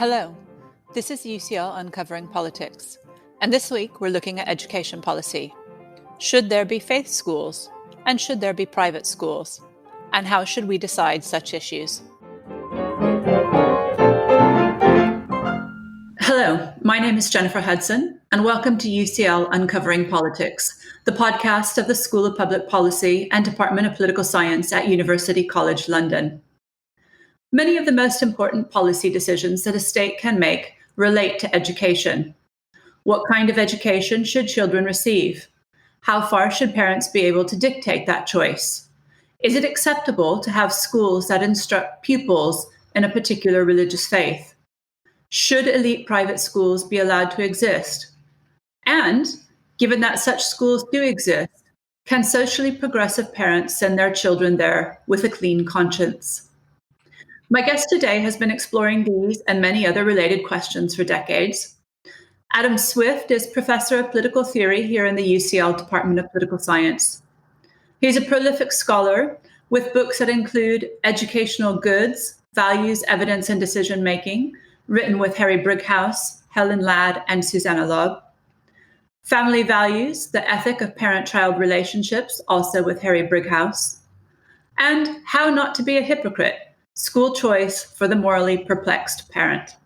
Hello, this is UCL Uncovering Politics, and this week we're looking at education policy. Should there be faith schools, and should there be private schools? And how should we decide such issues? Hello, my name is Jennifer Hudson, and welcome to UCL Uncovering Politics, the podcast of the School of Public Policy and Department of Political Science at University College London. Many of the most important policy decisions that a state can make relate to education. What kind of education should children receive? How far should parents be able to dictate that choice? Is it acceptable to have schools that instruct pupils in a particular religious faith? Should elite private schools be allowed to exist? And, given that such schools do exist, can socially progressive parents send their children there with a clean conscience? My guest today has been exploring these and many other related questions for decades. Adam Swift is Professor of Political Theory here in the UCL Department of Political Science. He's a prolific scholar with books that include Educational Goods, Values, Evidence, and Decision-Making, written with Harry Brighouse, Helen Ladd, and Susanna Lobb. Family Values, The Ethic of Parent-Child Relationships, also with Harry Brighouse. And How Not to Be a Hypocrite, School Choice for the Morally Perplexed Parent.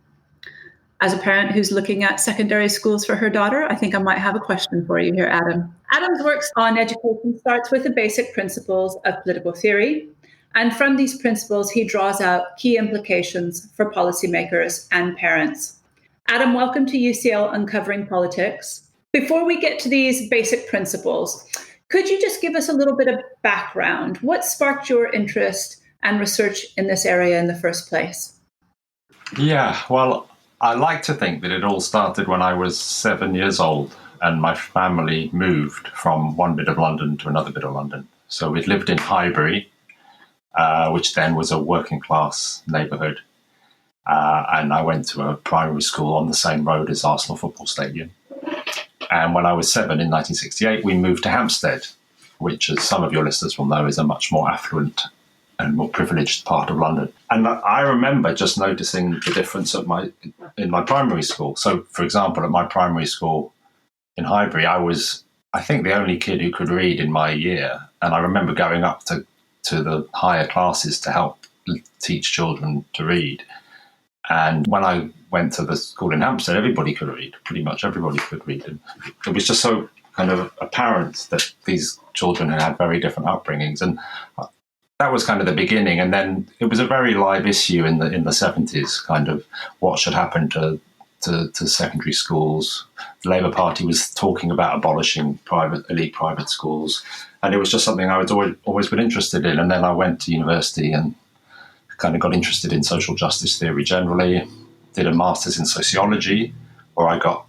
As a parent who's looking at secondary schools for her daughter, I think I might have a question for you here, Adam. Adam's work on education starts with the basic principles of political theory, and from these principles, he draws out key implications for policymakers and parents. Adam, welcome to UCL Uncovering Politics. Before we get to these basic principles, could you just give us a little bit of background? What sparked your interest and research in this area in the first place? Yeah, well, I like to think that it all started when I was 7 years old and my family moved from one bit of London to another bit of London. So we'd lived in Highbury, which then was a working class neighbourhood. And I went to a primary school on the same road as Arsenal Football Stadium. And when I was 7 in 1968, we moved to Hampstead, which, as some of your listeners will know, is a much more affluent and more privileged part of London. And I remember just noticing the difference in my primary school. So, for example, at my primary school in Highbury, I was, I think, the only kid who could read in my year. And I remember going up to the higher classes to help teach children to read. And when I went to the school in Hampstead, everybody could read. Pretty much everybody could read. And it was just so kind of apparent that these children had very different upbringings. And that was kind of the beginning, and then it was a very live issue in the 70s, kind of what should happen to secondary schools. The Labour Party was talking about abolishing elite private schools, and it was just something I was always been interested in. And then I went to university and kind of got interested in social justice theory generally, did a master's in sociology, where I got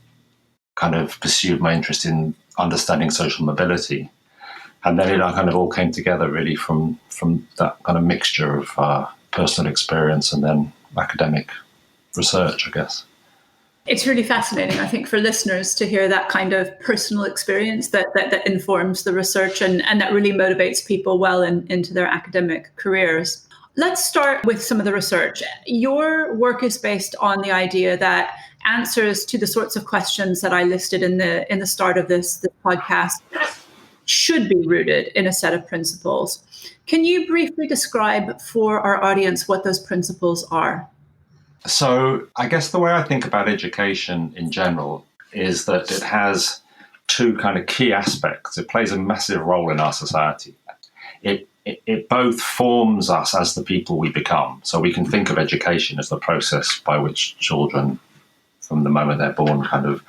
kind of pursued my interest in understanding social mobility. And then it kind of all came together really from that kind of mixture of personal experience and then academic research, I guess. It's really fascinating, I think, for listeners to hear that kind of personal experience that informs the research and that really motivates people well into their academic careers. Let's start with some of the research. Your work is based on the idea that answers to the sorts of questions that I listed in the start of this podcast should be rooted in a set of principles. Can you briefly describe for our audience what those principles are? So I guess the way I think about education in general is that it has two kind of key aspects. It plays a massive role in our society. It both forms us as the people we become. So we can think of education as the process by which children, from the moment they're born, kind of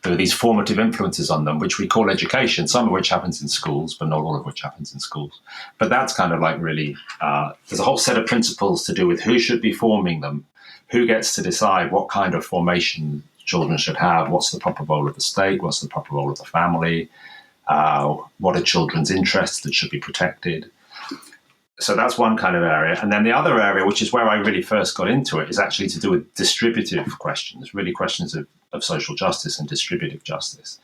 there are these formative influences on them, which we call education, some of which happens in schools, but not all of which happens in schools. But that's kind of like really, there's a whole set of principles to do with who should be forming them, who gets to decide what kind of formation children should have, what's the proper role of the state, what's the proper role of the family, what are children's interests that should be protected. So that's one kind of area. And then the other area, which is where I really first got into it, is actually to do with distributive questions, really questions of social justice and distributive justice.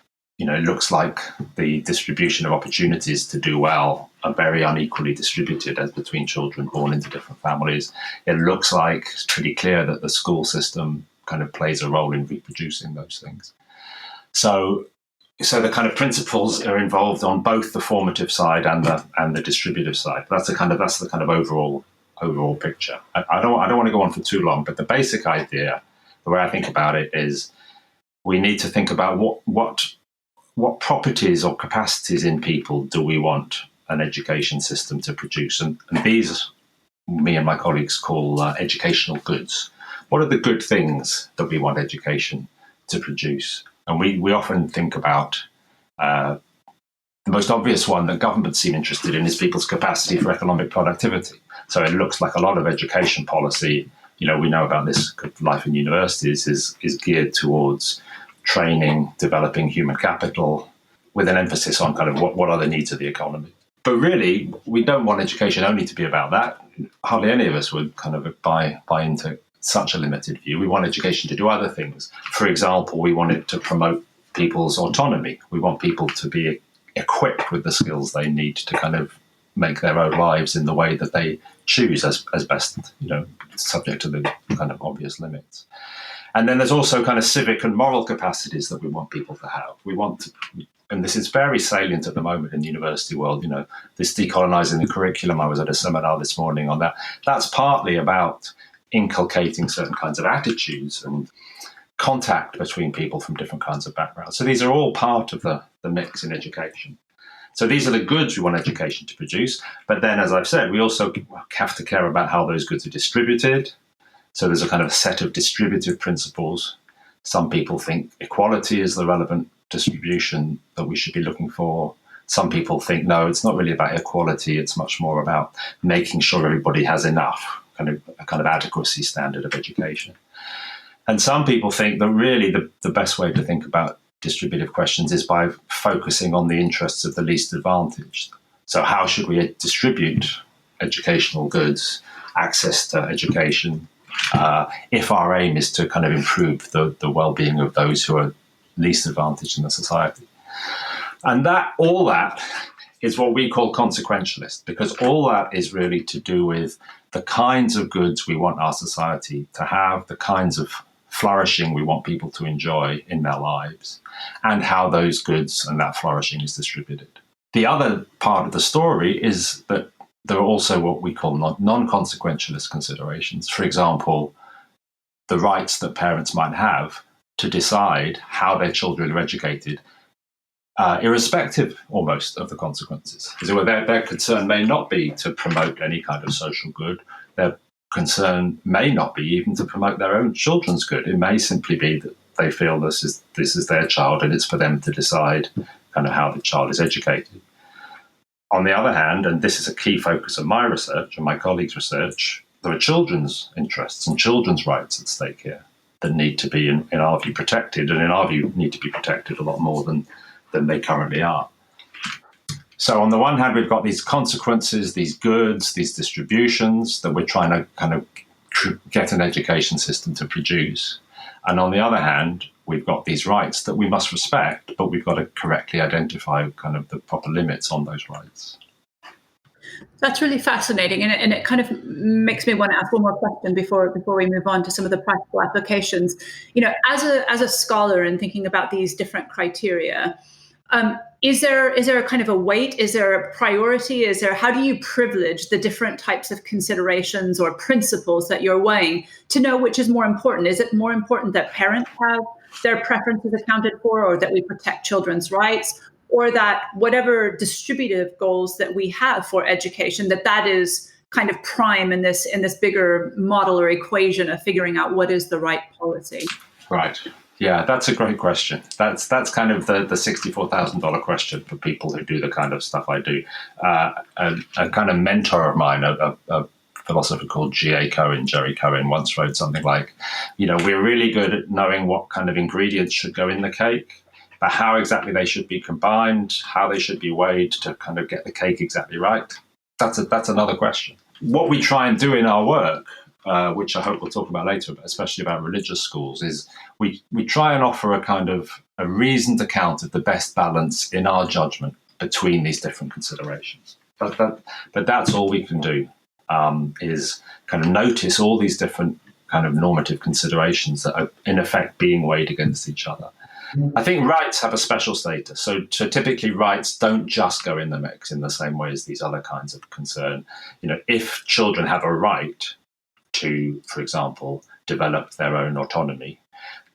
it looks like the distribution of opportunities to do well are very unequally distributed as between children born into different families. It looks like it's pretty clear that the school system kind of plays a role in reproducing those things. So the kind of principles are involved on both the formative side and the distributive side. That's the kind of overall picture. I don't want to go on for too long, but the basic idea, the way I think about it, is we need to think about what properties or capacities in people do we want an education system to produce, and these me and my colleagues call educational goods. What are the good things that we want education to produce? And we often think about the most obvious one that governments seem interested in is people's capacity for economic productivity. So it looks like a lot of education policy, we know about this, life in universities is geared towards training, developing human capital, with an emphasis on kind of what are the needs of the economy. But really, we don't want education only to be about that. Hardly any of us would kind of buy into such a limited view. We want education to do other things. For example, we want it to promote people's autonomy. We want people to be equipped with the skills they need to kind of make their own lives in the way that they choose as best, subject to the kind of obvious limits. And then there's also kind of civic and moral capacities that we want people to have. We want to, and this is very salient at the moment in the university world, this decolonizing the curriculum. I was at a seminar this morning on that. That's partly about inculcating certain kinds of attitudes and contact between people from different kinds of backgrounds. So these are all part of the mix in education. So these are the goods we want education to produce. But then, as I've said, we also have to care about how those goods are distributed. So there's a kind of set of distributive principles. Some people think equality is the relevant distribution that we should be looking for. Some people think, no, it's not really about equality. It's much more about making sure everybody has enough, a kind of adequacy standard of education. And some people think that really the best way to think about distributive questions is by focusing on the interests of the least advantaged. So how should we distribute educational goods, access to education, if our aim is to kind of improve the well-being of those who are least advantaged in the society? And all that is what we call consequentialist, because all that is really to do with the kinds of goods we want our society to have, the kinds of flourishing we want people to enjoy in their lives, and how those goods and that flourishing is distributed. The other part of the story is that there are also what we call non-consequentialist considerations. For example, the rights that parents might have to decide how their children are educated, irrespective almost of the consequences. So their concern may not be to promote any kind of social good. Their concern may not be even to promote their own children's good. It may simply be that they feel this is their child and it's for them to decide kind of how the child is educated. On the other hand, and this is a key focus of my research and my colleagues' research, there are children's interests and children's rights at stake here that need to be, in our view, protected, and in our view, need to be protected a lot more than they currently are. So on the one hand, we've got these consequences, these goods, these distributions that we're trying to kind of get an education system to produce. And on the other hand, we've got these rights that we must respect, but we've got to correctly identify kind of the proper limits on those rights. That's really fascinating, and it kind of makes me want to ask one more question before we move on to some of the practical applications. As a scholar and thinking about these different criteria, is there a kind of a weight? Is there a priority? How do you privilege the different types of considerations or principles that you're weighing to know which is more important? Is it more important that parents have their preferences accounted for, or that we protect children's rights, or that whatever distributive goals that we have for education, that is kind of prime in this bigger model or equation of figuring out what is the right policy? Right. Yeah, that's a great question. That's kind of the $64,000 question for people who do the kind of stuff I do. A kind of mentor of mine, a philosopher called Jerry Cohen, once wrote something like, we're really good at knowing what kind of ingredients should go in the cake, but how exactly they should be combined, how they should be weighed to kind of get the cake exactly right, that's another question. What we try and do in our work, which I hope we'll talk about later, but especially about religious schools, is we try and offer a kind of a reasoned account of the best balance in our judgment between these different considerations. But that's all we can do, is kind of notice all these different kind of normative considerations that are in effect being weighed against each other. I think rights have a special status. So typically rights don't just go in the mix in the same way as these other kinds of concern. If children have a right to, for example, develop their own autonomy,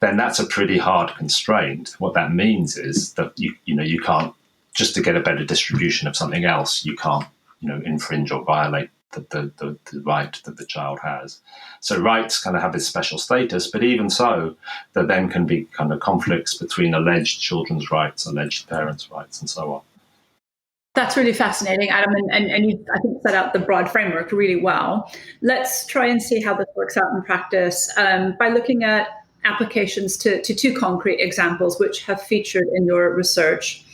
then that's a pretty hard constraint. What that means is that you can't, just to get a better distribution of something else, you can't infringe or violate the right that the child has. So rights kind of have this special status, but even so, there then can be kind of conflicts between alleged children's rights, alleged parents' rights, and so on. That's really fascinating, Adam, and you, I think, set out the broad framework really well. Let's try and see how this works out in practice by looking at applications to two concrete examples which have featured in your research.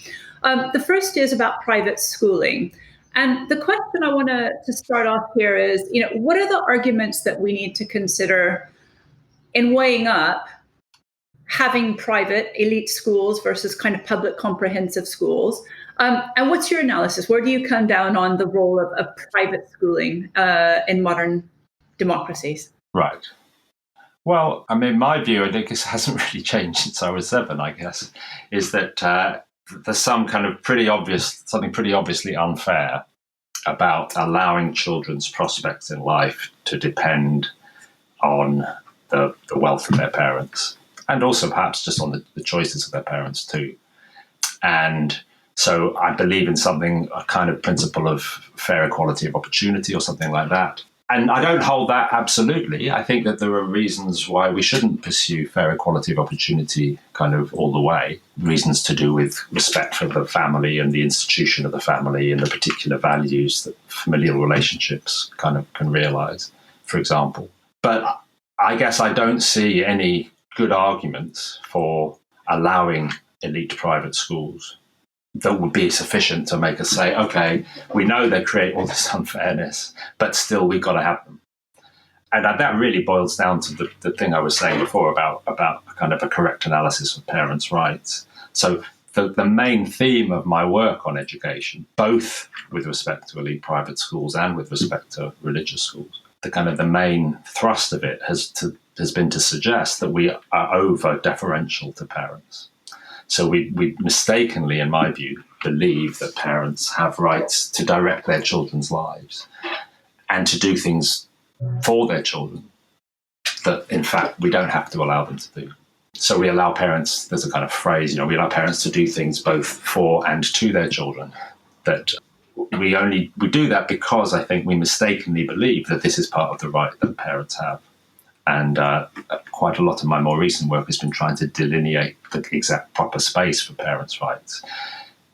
The first is about private schooling. And the question I want to start off here is, what are the arguments that we need to consider in weighing up having private elite schools versus kind of public comprehensive schools? And what's your analysis? Where do you come down on the role of private schooling in modern democracies? Right. Well, I mean, my view, I think this hasn't really changed since I was 7, I guess, is that there's something pretty obviously unfair about allowing children's prospects in life to depend on the wealth of their parents, and also perhaps just on the choices of their parents too. And so I believe in a kind of principle of fair equality of opportunity or something like that. And I don't hold that absolutely. I think that there are reasons why we shouldn't pursue fair equality of opportunity kind of all the way. Reasons to do with respect for the family and the institution of the family and the particular values that familial relationships kind of can realize, for example. But I guess I don't see any good arguments for allowing elite private schools that would be sufficient to make us say, okay, we know they create all this unfairness, but still we've got to have them. And that really boils down to the thing I was saying before about kind of a correct analysis of parents' rights. So the main theme of my work on education, both with respect to elite private schools and with respect to religious schools, the main thrust of it has been to suggest that we are over deferential to parents. So we mistakenly, in my view, believe that parents have rights to direct their children's lives and to do things for their children that, in fact, we don't have to allow them to do. So we allow parents, there's a kind of phrase, we allow parents to do things both for and to their children. That we do that because I think we mistakenly believe that this is part of the right that parents have. And quite a lot of my more recent work has been trying to delineate the exact proper space for parents' rights.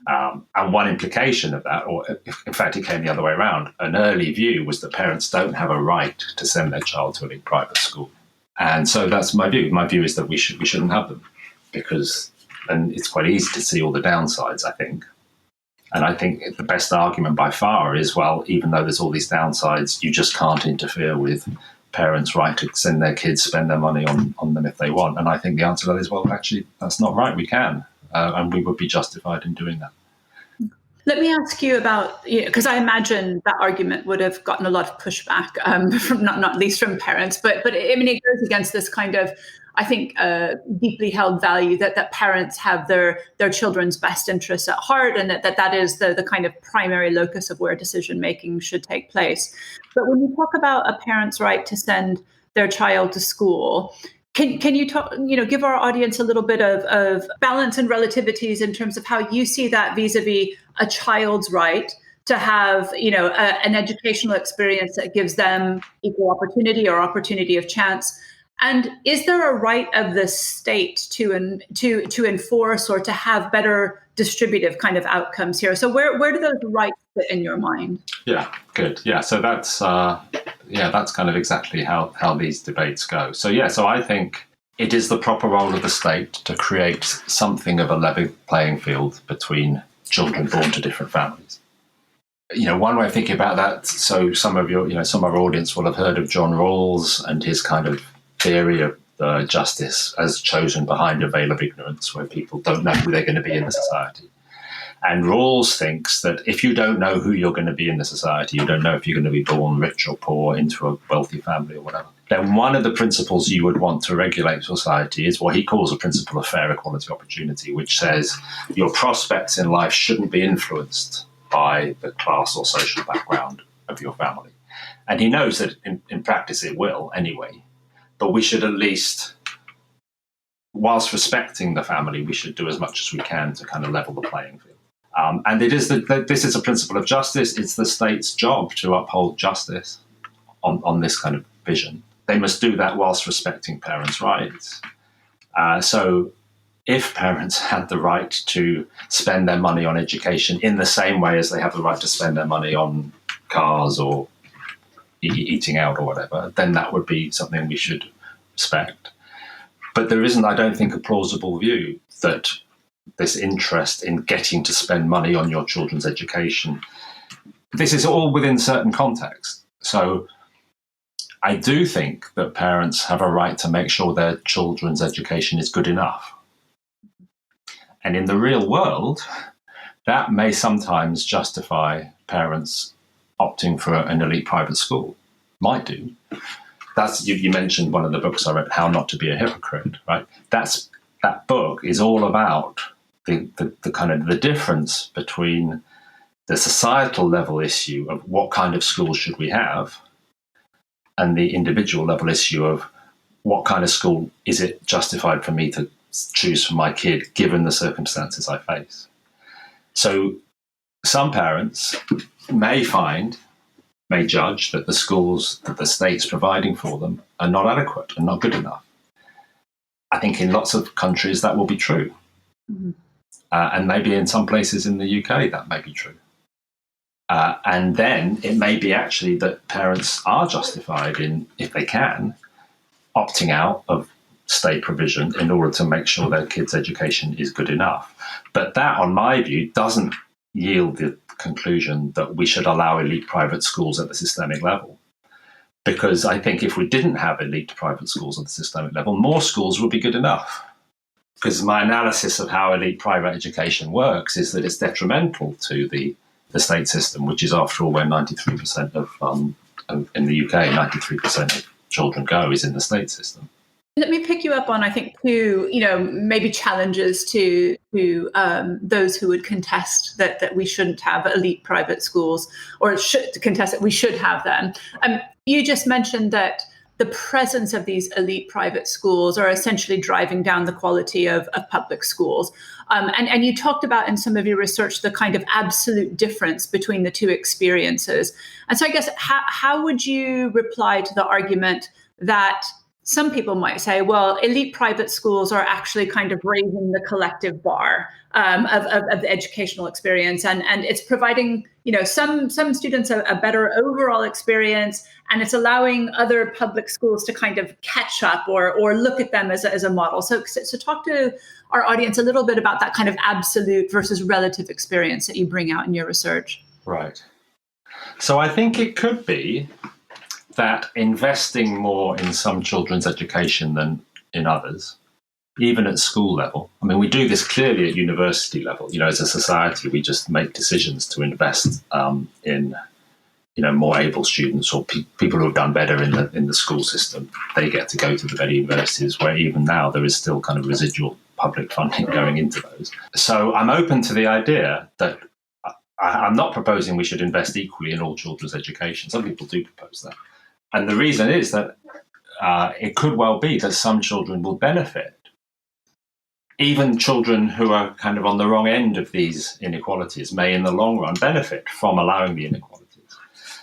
And one implication of that, or in fact it came the other way around, an early view was that parents don't have a right to send their child to a private school. And so that's my view. My view is that we shouldn't have them and it's quite easy to see all the downsides, I think. And I think the best argument by far is, well, even though there's all these downsides, you just can't interfere with parents' right to send their kids, spend their money on them if they want. And I think the answer to that is, well, actually, that's not right. We can, and we would be justified in doing that. Let me ask you about, because I imagine that argument would have gotten a lot of pushback from not least from parents, but I mean, it goes against this kind of, I think, deeply held value that parents have their children's best interests at heart, and that is the kind of primary locus of where decision making should take place. But when you talk about a parent's right to send their child to school, can you talk, give our audience a little bit of balance and relativities in terms of how you see that vis-a-vis a child's right to have, an educational experience that gives them equal opportunity or opportunity of chance? And is there a right of the state to enforce or to have better distributive kind of outcomes here? So where do those rights fit in your mind? Yeah, good. Yeah, so that's kind of exactly how these debates go. So I think it is the proper role of the state to create something of a level playing field between children born to different families. One way of thinking about that, so some of our audience will have heard of John Rawls and his kind of theory of the justice as chosen behind a veil of ignorance, where people don't know who they're going to be in the society. And Rawls thinks that if you don't know who you're going to be in the society, you don't know if you're going to be born rich or poor into a wealthy family or whatever, then one of the principles you would want to regulate society is what he calls a principle of fair equality opportunity, which says your prospects in life shouldn't be influenced by the class or social background of your family. And he knows that in practice it will anyway, but we should at least, whilst respecting the family, we should do as much as we can to kind of level the playing field. And this is a principle of justice. It's the state's job to uphold justice on this kind of vision. They must do that whilst respecting parents' rights. So if parents had the right to spend their money on education in the same way as they have the right to spend their money on cars or eating out or whatever, then that would be something we should respect. But there isn't, I don't think, a plausible view that this interest in getting to spend money on your children's education, this is all within certain contexts. So I do think that parents have a right to make sure their children's education is good enough. And in the real world, that may sometimes justify parents opting for an elite private school. Might do. You mentioned one of the books I read, How Not to Be a Hypocrite, right? That book is all about the kind of the difference between the societal level issue of what kind of schools should we have and the individual level issue of what kind of school is it justified for me to choose for my kid given the circumstances I face. So some parents may judge that the schools that the state's providing for them are not adequate and not good enough. I think in lots of countries that will be true. Mm-hmm. And maybe in some places in the UK that may be true. And then it may be actually that parents are justified in, if they can, opting out of state provision in order to make sure their kids' education is good enough. But that, on my view, doesn't yield the conclusion that we should allow elite private schools at the systemic level. Because I think if we didn't have elite private schools at the systemic level, more schools would be good enough. Because my analysis of how elite private education works is that it's detrimental to the state system, which is, after all, where 93% of in the UK, 93% of children go is in the state system. Let me pick you up on, I think, two, maybe challenges to those who would contest that we shouldn't have elite private schools, or should contest that we should have them. You just mentioned that the presence of these elite private schools are essentially driving down the quality of public schools. And you talked about in some of your research the kind of absolute difference between the two experiences. And so I guess how would you reply to the argument that some people might say, well, elite private schools are actually kind of raising the collective bar of the educational experience, and it's providing, some students a better overall experience, and it's allowing other public schools to kind of catch up or look at them as a model. So talk to our audience a little bit about that kind of absolute versus relative experience that you bring out in your research. Right. So I think it could be that investing more in some children's education than in others, even at school level. I mean, we do this clearly at university level. As a society, we just make decisions to invest in, more able students or people who have done better in the school system. They get to go to the better universities, where even now there is still kind of residual public funding going into those. So I'm open to the idea that I'm not proposing we should invest equally in all children's education. Some people do propose that. And the reason is that it could well be that some children will benefit. Even children who are kind of on the wrong end of these inequalities may in the long run benefit from allowing the inequalities.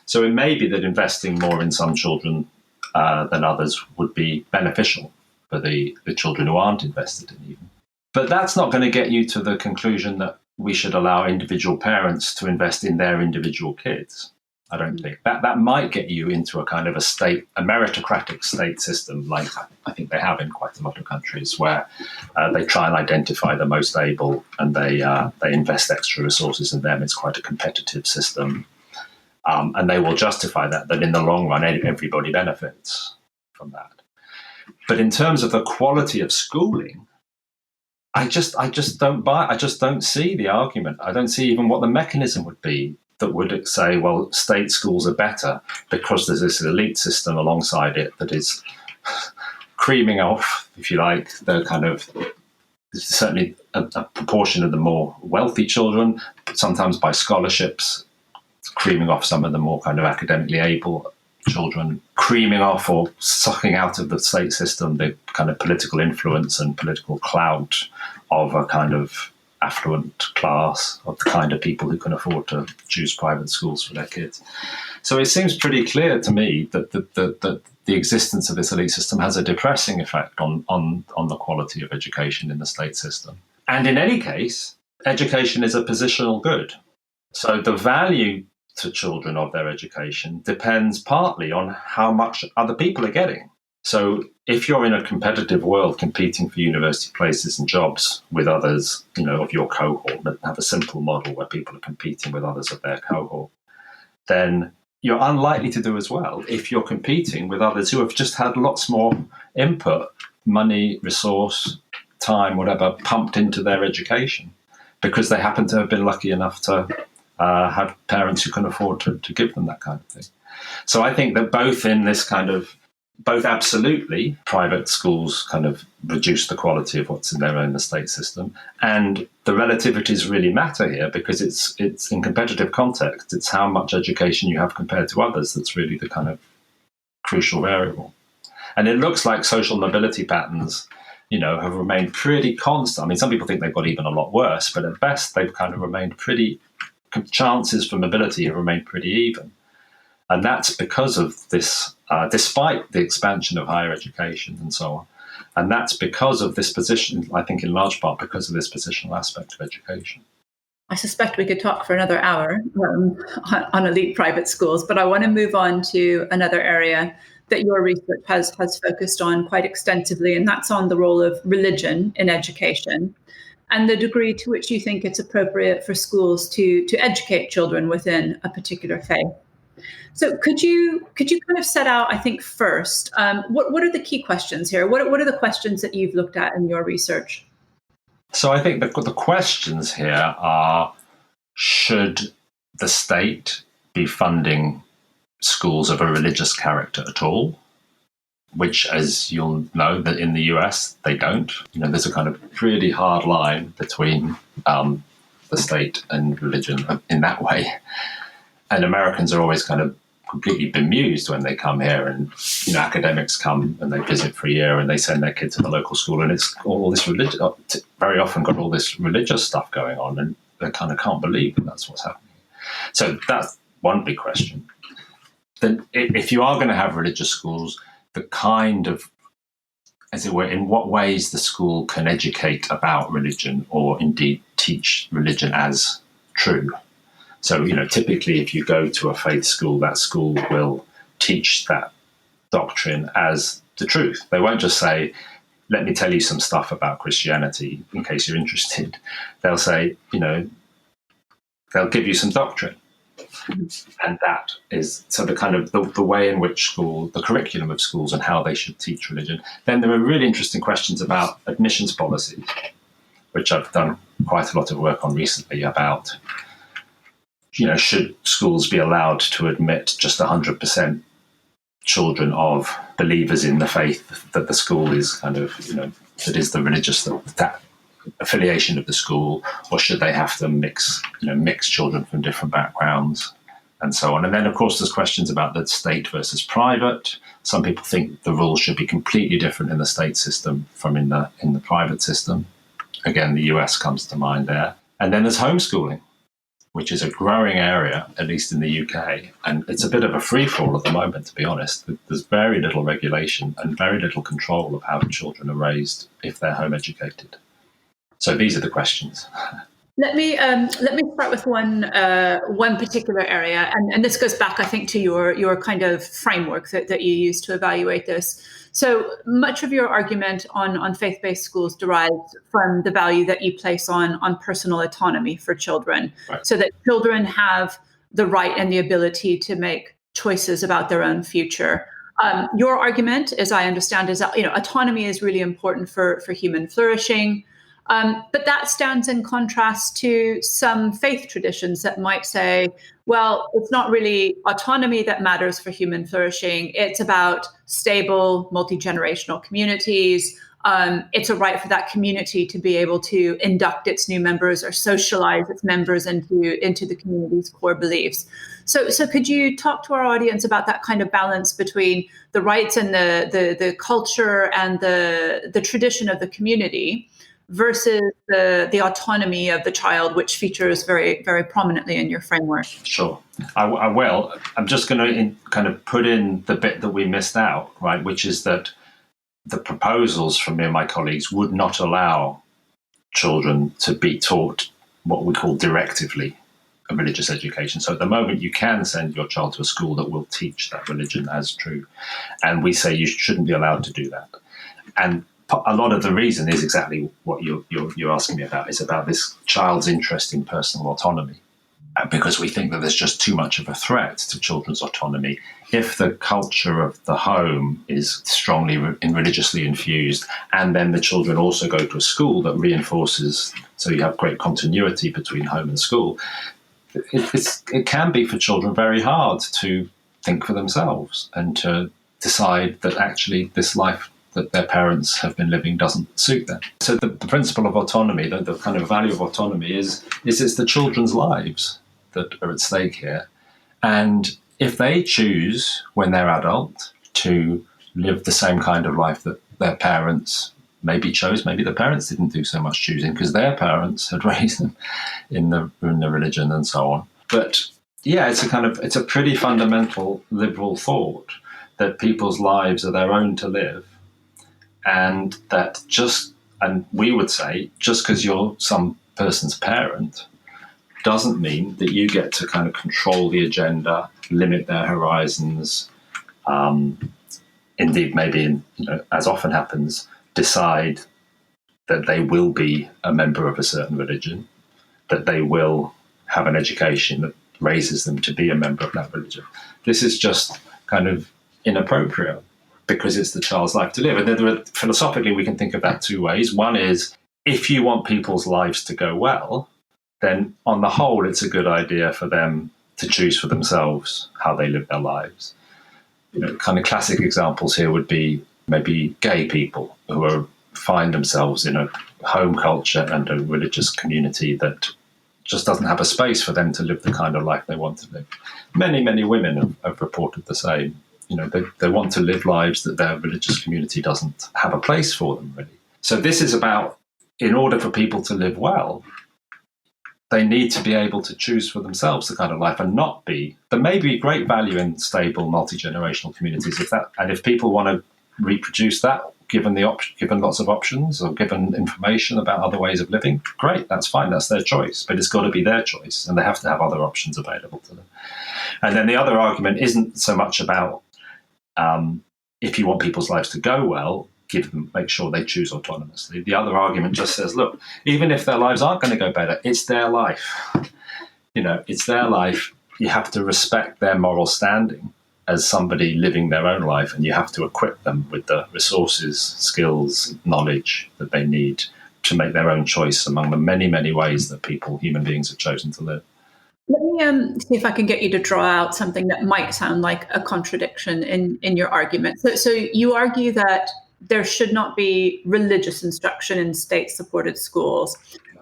So it may be that investing more in some children than others would be beneficial for the children who aren't invested in even. But that's not going to get you to the conclusion that we should allow individual parents to invest in their individual kids. I don't think that might get you into a kind of a meritocratic state system, like I think they have in quite a lot of countries, where they try and identify the most able and they invest extra resources in them. It's quite a competitive system, and they will justify that in the long run everybody benefits from that. But in terms of the quality of schooling, I just don't buy. I just don't see the argument. I don't see even what the mechanism would be that would say, well, state schools are better because there's this elite system alongside it that is creaming off, if you like, the kind of certainly a proportion of the more wealthy children, sometimes by scholarships, creaming off some of the more kind of academically able children, creaming off or sucking out of the state system the kind of political influence and political clout of a kind of affluent class, of the kind of people who can afford to choose private schools for their kids. So it seems pretty clear to me that the existence of this elite system has a depressing effect on the quality of education in the state system. And in any case, education is a positional good. So the value to children of their education depends partly on how much other people are getting. So if you're in a competitive world competing for university places and jobs with others, of your cohort, that have a simple model where people are competing with others of their cohort, then you're unlikely to do as well if you're competing with others who have just had lots more input, money, resource, time, whatever, pumped into their education because they happen to have been lucky enough to have parents who can afford to give them that kind of thing. So I think that both absolutely private schools kind of reduce the quality of what's in the state system, and the relativities really matter here because it's in competitive context. It's how much education you have compared to others that's really the kind of crucial variable. And it looks like social mobility patterns, have remained pretty constant. I mean, some people think they've got even a lot worse, but at best they've kind of remained chances for mobility have remained pretty even. And that's because of this, despite the expansion of higher education and so on. And that's because of this position, I think in large part because of this positional aspect of education. I suspect we could talk for another hour on elite private schools, but I want to move on to another area that your research has focused on quite extensively, and that's on the role of religion in education and the degree to which you think it's appropriate for schools to educate children within a particular faith. So could you kind of set out, I think, first, what are the key questions here? What are the questions that you've looked at in your research? So I think the questions here are, should the state be funding schools of a religious character at all? Which, as you'll know, that in the US, they don't. There's a kind of pretty hard line between the state and religion in that way. And Americans are always kind of completely bemused when they come here and, academics come and they visit for a year and they send their kid to the local school and it's all this very often got all this religious stuff going on and they kind of can't believe that's what's happening. So that's one big question. Then if you are going to have religious schools, the kind of, as it were, in what ways the school can educate about religion or indeed teach religion as true. So, typically if you go to a faith school, that school will teach that doctrine as the truth. They won't just say, let me tell you some stuff about Christianity in case you're interested. They'll say, they'll give you some doctrine. And that is, so the kind of the way in which the curriculum of schools and how they should teach religion. Then there are really interesting questions about admissions policies, which I've done quite a lot of work on recently about, should schools be allowed to admit just 100% children of believers in the faith that the school is kind of, that is the religious that affiliation of the school, or should they have to mix children from different backgrounds and so on? And then, of course, there's questions about the state versus private. Some people think the rules should be completely different in the state system from in the private system. Again, the US comes to mind there. And then there's homeschooling, which is a growing area, at least in the UK. And it's a bit of a free-for-all at the moment, to be honest. There's very little regulation and very little control of how children are raised if they're home educated. So these are the questions. Let me start with one particular area, and this goes back, I think, to your kind of framework that you use to evaluate this. So much of your argument on faith-based schools derives from the value that you place on personal autonomy for children, right. So that children have the right and the ability to make choices about their own future. Your argument, as I understand, is that autonomy is really important for human flourishing. But that stands in contrast to some faith traditions that might say, well, it's not really autonomy that matters for human flourishing. It's about stable, multi-generational communities. It's a right for that community to be able to induct its new members or socialize its members into the community's core beliefs. So could you talk to our audience about that kind of balance between the rights and the culture and the tradition of the community versus the autonomy of the child, which features very, very prominently in your framework? Sure. I will. I'm just going to kind of put in the bit that we missed out, right, which is that the proposals from me and my colleagues would not allow children to be taught what we call directively a religious education. So at the moment, you can send your child to a school that will teach that religion as true. And we say you shouldn't be allowed to do that. And a lot of the reason is exactly what you're asking me about. It's about this child's interest in personal autonomy, because we think that there's just too much of a threat to children's autonomy if the culture of the home is strongly religiously infused, and then the children also go to a school that reinforces, so you have great continuity between home and school. It can be for children very hard to think for themselves and to decide that actually this life that their parents have been living doesn't suit them. So the principle of autonomy, the kind of value of autonomy is it's the children's lives that are at stake here. And if they choose when they're adult to live the same kind of life that their parents maybe chose, maybe the parents didn't do so much choosing because their parents had raised them in the religion and so on. But yeah, it's a pretty fundamental liberal thought that people's lives are their own to live. And that and we would say, just because you're some person's parent doesn't mean that you get to kind of control the agenda, limit their horizons, indeed, maybe, as often happens, decide that they will be a member of a certain religion, that they will have an education that raises them to be a member of that religion. This is just kind of inappropriate, because it's the child's life to live. And then philosophically, we can think of that two ways. One is, if you want people's lives to go well, then on the whole, it's a good idea for them to choose for themselves how they live their lives. Kind of classic examples here would be maybe gay people who find themselves in a home culture and a religious community that just doesn't have a space for them to live the kind of life they want to live. Many, many women have reported the same. They want to live lives that their religious community doesn't have a place for them, really. So this is about, in order for people to live well, they need to be able to choose for themselves the kind of life and not be. There may be great value in stable, multi-generational communities if people want to reproduce that, given lots of options or given information about other ways of living, great, that's fine, that's their choice. But it's got to be their choice, and they have to have other options available to them. And then the other argument isn't so much about if you want people's lives to go well, make sure they choose autonomously. The other argument just says, look, even if their lives aren't going to go better, it's their life. It's their life. You have to respect their moral standing as somebody living their own life, and you have to equip them with the resources, skills, knowledge that they need to make their own choice among the many, many ways that human beings have chosen to live. Let me see if I can get you to draw out something that might sound like a contradiction in your argument. So you argue that there should not be religious instruction in state-supported schools,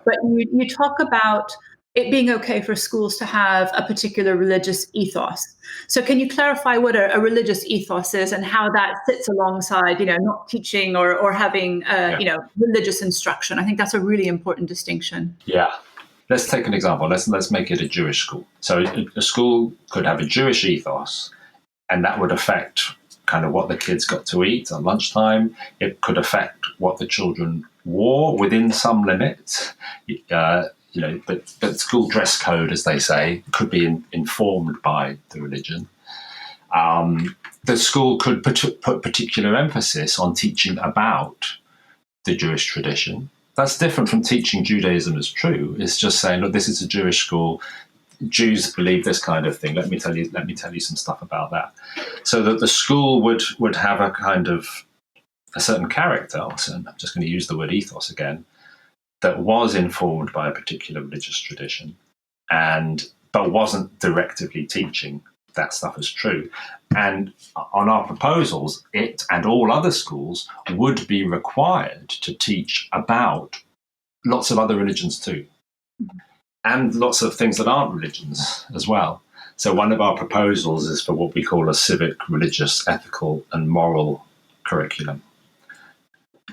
but you talk about it being okay for schools to have a particular religious ethos. So can you clarify what a religious ethos is and how that sits alongside, not teaching or having, religious instruction? I think that's a really important distinction. Yeah. Let's take an example. Let's make it a Jewish school. So a school could have a Jewish ethos, and that would affect kind of what the kids got to eat at lunchtime. It could affect what the children wore within some limits. But school dress code, as they say, could be informed by the religion. The school could put particular emphasis on teaching about the Jewish tradition. That's different from teaching Judaism as true. It's just saying, look, this is a Jewish school. Jews believe this kind of thing. Let me tell you some stuff about that. So that the school would have a kind of a certain character, I'm just going to use the word ethos again, that was informed by a particular religious tradition, but wasn't directly teaching that stuff as true. And on our proposals, it and all other schools would be required to teach about lots of other religions too, and lots of things that aren't religions as well. So one of our proposals is for what we call a civic, religious, ethical, and moral curriculum.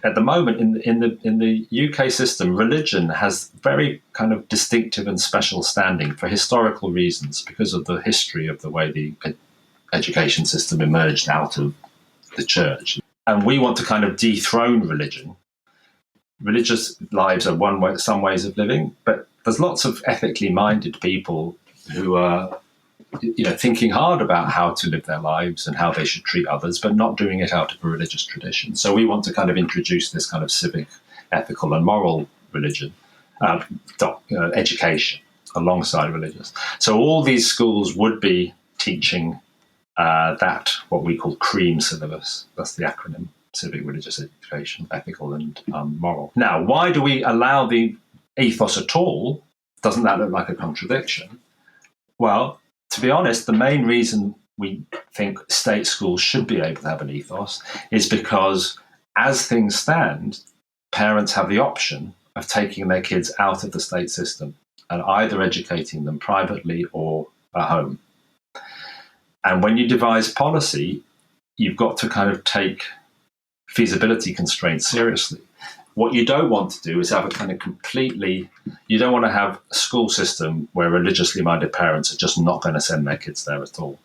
At the moment, in the UK system, religion has very kind of distinctive and special standing for historical reasons, because of the history of the way the education system emerged out of the church. And we want to kind of dethrone religion. Religious lives are some ways of living, but there's lots of ethically minded people who are thinking hard about how to live their lives and how they should treat others, but not doing it out of a religious tradition. So we want to kind of introduce this kind of civic, ethical, and moral religion education alongside religious. So all these schools would be teaching that what we call CREAM syllabus. That's the acronym: civic, religious, education, ethical, and moral. Now, why do we allow the ethos at all? Doesn't that look like a contradiction? Well, to be honest, the main reason we think state schools should be able to have an ethos is because, as things stand, parents have the option of taking their kids out of the state system and either educating them privately or at home. And when you devise policy, you've got to kind of take feasibility constraints seriously. What you don't want to do is have a kind of you don't want to have a school system where religiously minded parents are just not going to send their kids there at all.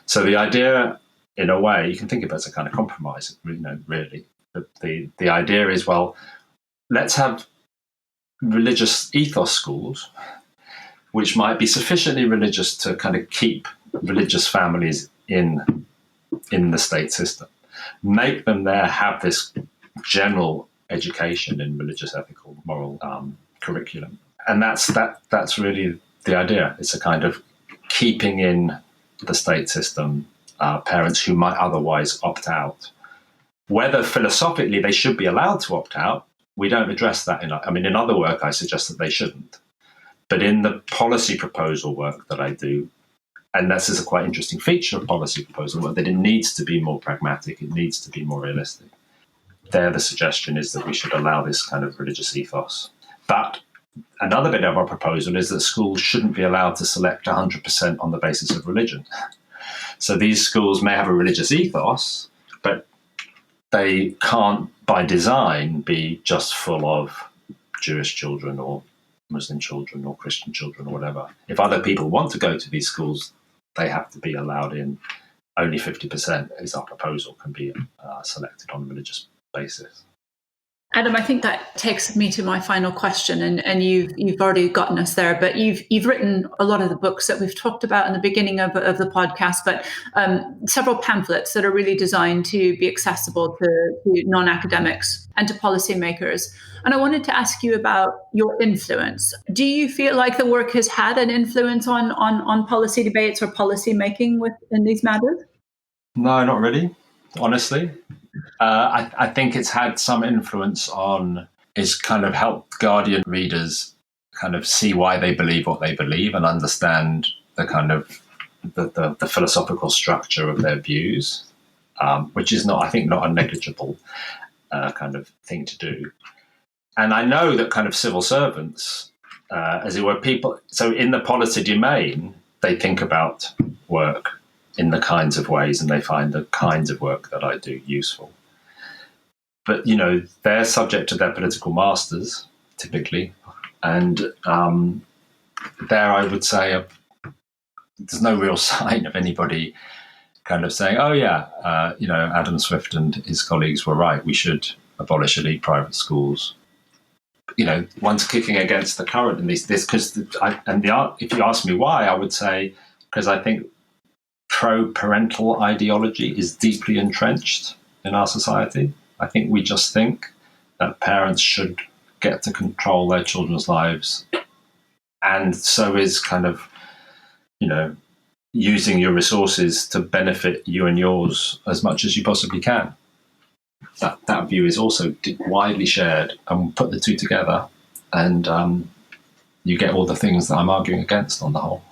So the idea, in a way, you can think of it as a kind of compromise, really. But the idea is, well, let's have religious ethos schools, which might be sufficiently religious to kind of keep religious families in the state system. Make them there have this general education in religious, ethical, moral curriculum, and that's really the idea. It's a kind of keeping in the state system parents who might otherwise opt out. Whether philosophically they should be allowed to opt out, we don't address that. In other work, I suggest that they shouldn't. But in the policy proposal work that I do, and this is a quite interesting feature of policy proposal work, that it needs to be more pragmatic, it needs to be more realistic. There, the suggestion is that we should allow this kind of religious ethos. But another bit of our proposal is that schools shouldn't be allowed to select 100% on the basis of religion. So these schools may have a religious ethos, but they can't, by design, be just full of Jewish children or Muslim children or Christian children or whatever. If other people want to go to these schools, they have to be allowed in. Only 50% is our proposal can be selected on a religious basis. Adam, I think that takes me to my final question, and you've already gotten us there, but you've written a lot of the books that we've talked about in the beginning of the podcast, but several pamphlets that are really designed to be accessible to non-academics and to policymakers. And I wanted to ask you about your influence. Do you feel like the work has had an influence on policy debates or policy making in these matters? No, not really, honestly. I think it's had some influence it's kind of helped Guardian readers kind of see why they believe what they believe and understand the kind of the philosophical structure of their views, which is not a negligible kind of thing to do. And I know that kind of civil servants, as it were, people, so in the policy domain, they think about work in the kinds of ways, and they find the kinds of work that I do useful. But, they're subject to their political masters, typically. And there I would say there's no real sign of anybody kind of saying, oh, yeah, Adam Swift and his colleagues were right. We should abolish elite private schools. One's kicking against the current in this because if you ask me why, I would say because I think pro-parental ideology is deeply entrenched in our society. I think we just think that parents should get to control their children's lives and so is kind of, using your resources to benefit you and yours as much as you possibly can. That view is also widely shared, and put the two together, and you get all the things that I'm arguing against on the whole.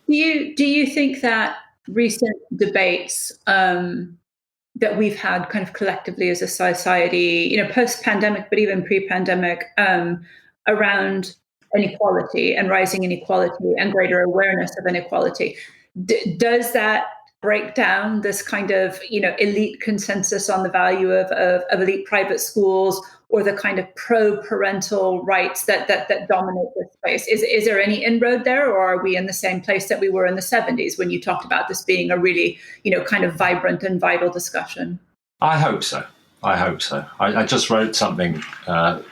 Do you think that recent debates that we've had kind of collectively as a society, post-pandemic, but even pre-pandemic, around inequality and rising inequality and greater awareness of inequality, does that break down this kind of elite consensus on the value of elite private schools, or the kind of pro-parental rights that dominate this space? Is there any inroad there, or are we in the same place that we were in the 70s when you talked about this being a really kind of vibrant and vital discussion? I hope so. I just wrote something.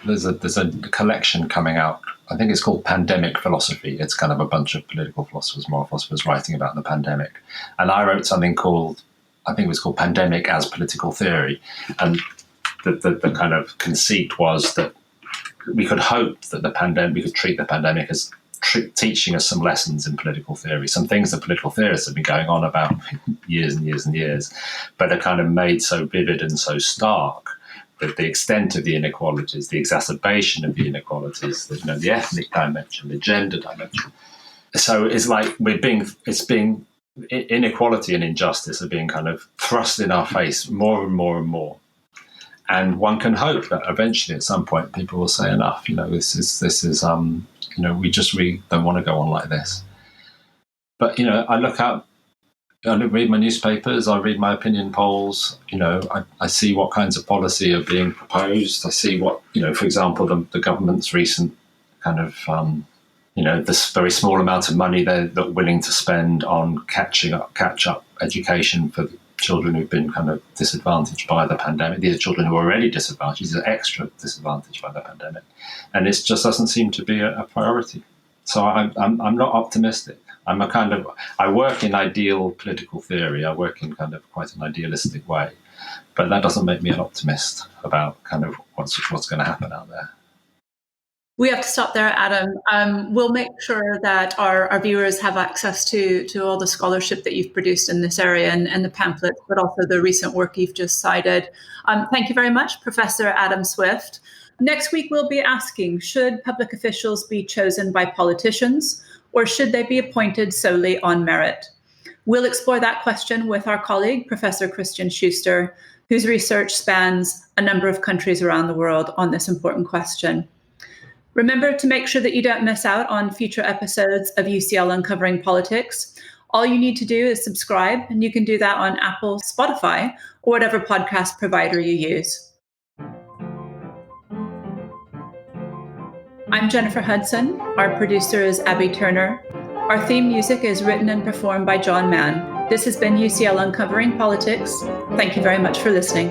There's a collection coming out. I think it's called Pandemic Philosophy. It's kind of a bunch of political philosophers, moral philosophers writing about the pandemic. And I wrote something called Pandemic as Political Theory. And the kind of conceit was that we could hope that we could treat the pandemic as teaching us some lessons in political theory, some things that political theorists have been going on about years and years and years, but are kind of made so vivid and so stark that the extent of the inequalities, the exacerbation of the inequalities, the ethnic dimension, the gender dimension. So it's like inequality and injustice are being kind of thrust in our face more and more and more. And one can hope that eventually, at some point, people will say enough. This is we just really don't want to go on like this. But I look out, I read my newspapers, I read my opinion polls. I see what kinds of policy are being proposed. I see what for example, the government's recent kind of this very small amount of money they're willing to spend on catch up education for children who've been kind of disadvantaged by the pandemic. These are children who are already disadvantaged. These are extra disadvantaged by the pandemic. And it just doesn't seem to be a priority. So I'm not optimistic. I work in ideal political theory. I work in kind of quite an idealistic way. But that doesn't make me an optimist about kind of what's going to happen out there. We have to stop there, Adam. We'll make sure that our viewers have access to all the scholarship that you've produced in this area and the pamphlets, but also the recent work you've just cited. Thank you very much, Professor Adam Swift. Next week, we'll be asking, should public officials be chosen by politicians, or should they be appointed solely on merit? We'll explore that question with our colleague, Professor Christian Schuster, whose research spans a number of countries around the world on this important question. Remember to make sure that you don't miss out on future episodes of UCL Uncovering Politics. All you need to do is subscribe, and you can do that on Apple, Spotify, or whatever podcast provider you use. I'm Jennifer Hudson. Our producer is Abby Turner. Our theme music is written and performed by John Mann. This has been UCL Uncovering Politics. Thank you very much for listening.